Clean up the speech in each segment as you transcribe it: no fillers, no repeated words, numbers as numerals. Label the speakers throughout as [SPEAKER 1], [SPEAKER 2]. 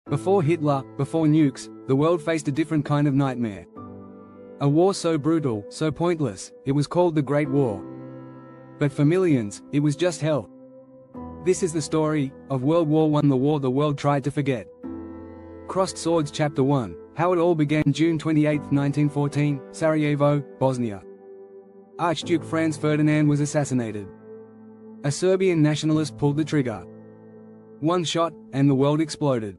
[SPEAKER 1] Before Hitler, before nukes, the world faced a different kind of nightmare. A war so brutal, so pointless, it was called the Great War. But for millions, it was just hell. This is the story of World War I, the war the world tried to forget. Crossed Swords Chapter 1, How It All Began. June 28, 1914, Sarajevo, Bosnia. Archduke Franz Ferdinand was assassinated. A Serbian nationalist pulled the trigger. One shot, and the world exploded.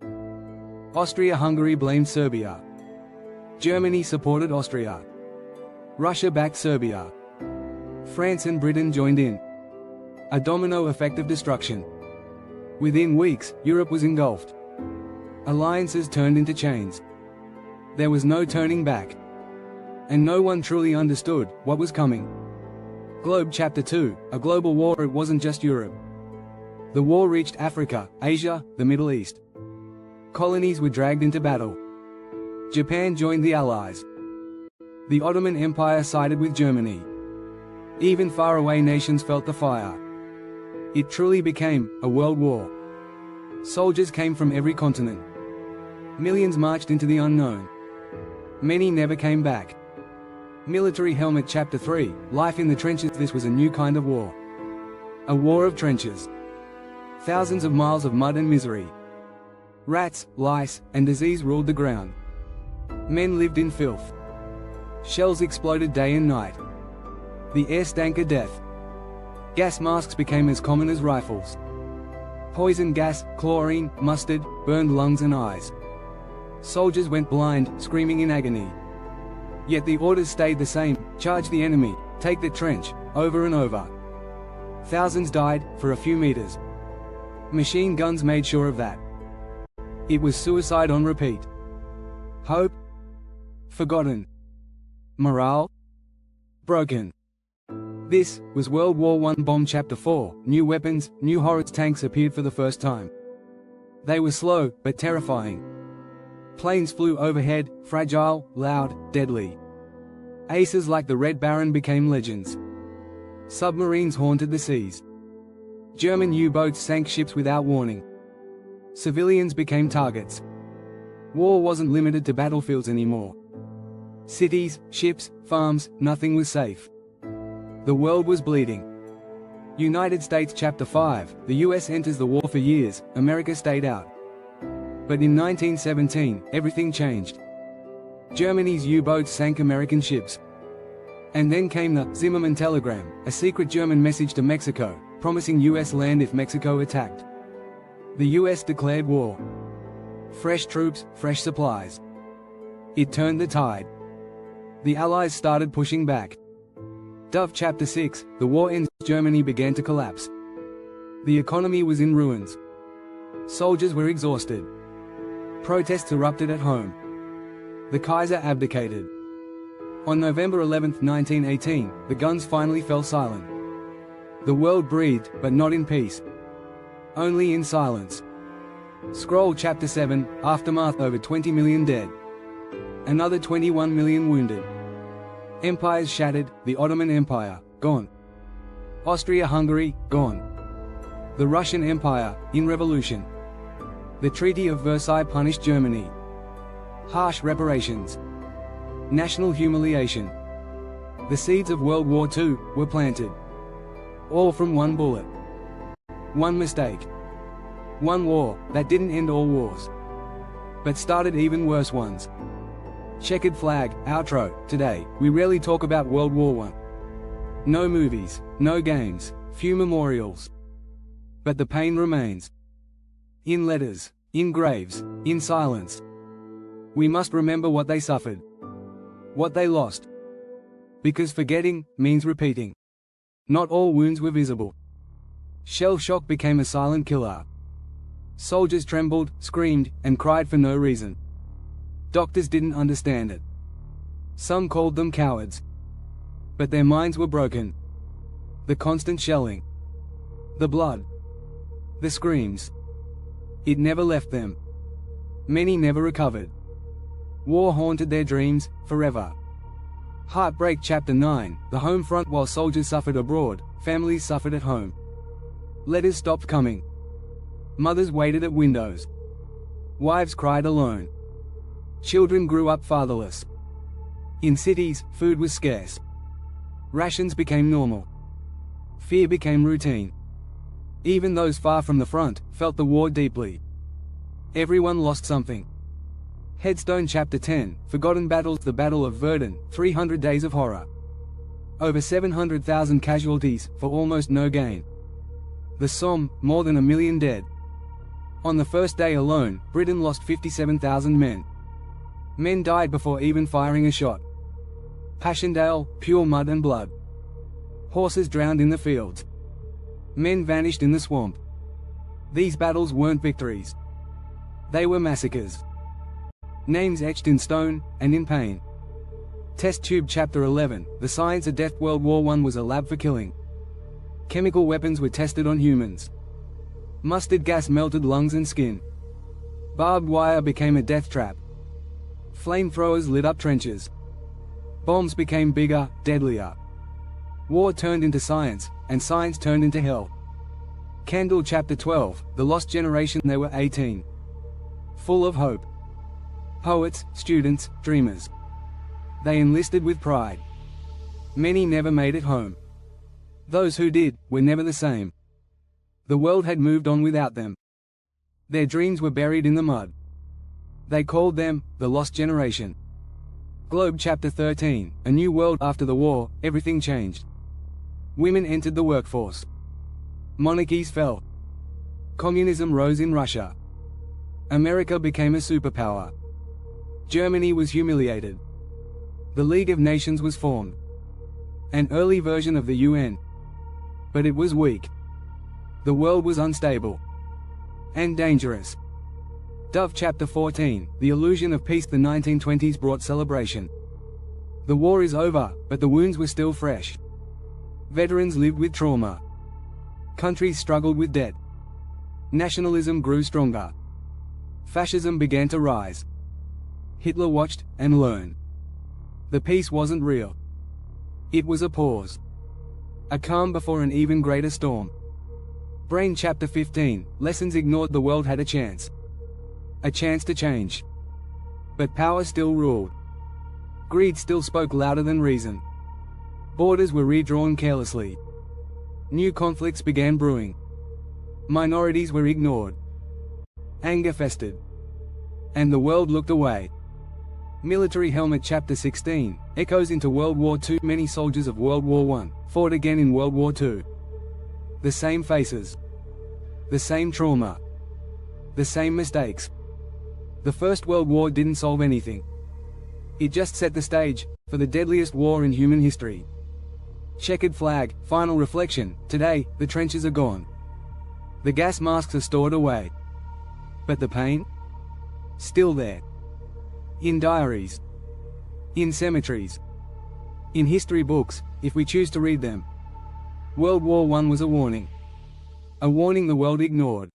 [SPEAKER 1] Austria-Hungary blamed Serbia. Germany supported Austria. Russia backed Serbia. France and Britain joined in. A domino effect of destruction. Within weeks, Europe was engulfed. Alliances turned into chains. There was no turning back. And no one truly understood what was coming. Globe Chapter 2, A Global War. It wasn't just Europe. The war reached Africa, Asia, the Middle East. Colonies were dragged into battle. Japan joined the Allies. The Ottoman Empire sided with Germany. Even faraway nations felt the fire. It truly became a world war. Soldiers came from every continent. Millions marched into the unknown. Many never came back. Military Helmet Chapter 3, Life in the Trenches. This was a new kind of war. A war of trenches. Thousands of miles of mud and misery. Rats, lice, and disease ruled the ground. Men lived in filth. Shells exploded day and night. The air stank of death. Gas masks became as common as rifles. Poison gas, chlorine, mustard, burned lungs and eyes. Soldiers went blind, screaming in agony. Yet the orders stayed the same: charge the enemy, take the trench, over and over. Thousands died, for a few meters. Machine guns made sure of that. It was suicide on repeat. Hope? Forgotten. Morale? Broken. This was World War I. Bomb Chapter 4, New weapons, new horrors. Tanks appeared for the first time. They were slow, but terrifying. Planes flew overhead, fragile, loud, deadly. Aces like the Red Baron became legends. Submarines haunted the seas. German U-boats sank ships without warning. Civilians became targets. War wasn't limited to battlefields anymore. Cities, ships, farms, nothing was safe. The world was bleeding. United States Chapter 5, the US enters the war. For years, America stayed out. But in 1917, everything changed. Germany's U-boats sank American ships. And then came the Zimmermann telegram, a secret German message to Mexico, promising US land if Mexico attacked. The US declared war. Fresh troops, fresh supplies. It turned the tide. The Allies started pushing back. Dove Chapter 6, the war ends. Germany began to collapse. The economy was in ruins. Soldiers were exhausted. Protests erupted at home. The Kaiser abdicated. On November 11, 1918, the guns finally fell silent. The world breathed, but not in peace. Only in silence. Scroll Chapter 7, Aftermath. Over 20 million dead. Another 21 million wounded. Empires shattered. The Ottoman Empire, gone. Austria-Hungary, gone. The Russian Empire, in revolution. The Treaty of Versailles punished Germany. Harsh reparations. National humiliation. The seeds of World War II were planted. All from one bullet. One mistake. One war that didn't end all wars, but started even worse ones. Checkered flag, outro. Today, we rarely talk about World War I. No movies, no games, few memorials. But the pain remains. In letters, in graves, in silence. We must remember what they suffered. What they lost. Because forgetting means repeating. Not all wounds were visible. Shell shock became a silent killer. Soldiers trembled, screamed, and cried for no reason. Doctors didn't understand it. Some called them cowards. But their minds were broken. The constant shelling. The blood. The screams. It never left them. Many never recovered. War haunted their dreams, forever. Heartbreak Chapter 9, the home front. While soldiers suffered abroad, families suffered at home. Letters stopped coming. Mothers waited at windows. Wives cried alone. Children grew up fatherless. In cities, food was scarce. Rations became normal. Fear became routine. Even those far from the front felt the war deeply. Everyone lost something. Headstone Chapter 10, Forgotten Battles. The Battle of Verdun, 300 Days of Horror. Over 700,000 casualties, for almost no gain. The Somme, more than 1 million dead. On the first day alone, Britain lost 57,000 men. Men died before even firing a shot. Passchendaele, pure mud and blood. Horses drowned in the fields. Men vanished in the swamp. These battles weren't victories. They were massacres. Names etched in stone, and in pain. Test Tube Chapter 11, The Science of Death. World War I was a lab for killing. Chemical weapons were tested on humans. Mustard gas melted lungs and skin. Barbed wire became a death trap. Flamethrowers lit up trenches. Bombs became bigger, deadlier. War turned into science, and science turned into hell. Candle Chapter 12, The Lost Generation. They were 18. Full of hope. Poets, students, dreamers. They enlisted with pride. Many never made it home. Those who did, were never the same. The world had moved on without them. Their dreams were buried in the mud. They called them, the Lost Generation. Globe Chapter 13, A New World. After the war, everything changed. Women entered the workforce. Monarchies fell. Communism rose in Russia. America became a superpower. Germany was humiliated. The League of Nations was formed. An early version of the UN. But it was weak. The world was unstable. And dangerous. Dove Chapter 14, The Illusion of Peace. The 1920s brought celebration. The war is over, but the wounds were still fresh. Veterans lived with trauma. Countries struggled with debt. Nationalism grew stronger. Fascism began to rise. Hitler watched, and learned. The peace wasn't real. It was a pause. A calm before an even greater storm. Brain Chapter 15, Lessons ignored. The world had a chance. A chance to change. But power still ruled. Greed still spoke louder than reason. Borders were redrawn carelessly. New conflicts began brewing. Minorities were ignored. Anger festered. And the world looked away. Military Helmet Chapter 16, Echoes into World War II. Many soldiers of World War I fought again in World War II. The same faces. The same trauma. The same mistakes. The First World War didn't solve anything. It just set the stage for the deadliest war in human history. Checkered flag, final reflection. Today, the trenches are gone. The gas masks are stored away. But the pain? Still there. In diaries. In cemeteries. In history books, if we choose to read them. World War I was a warning. A warning the world ignored.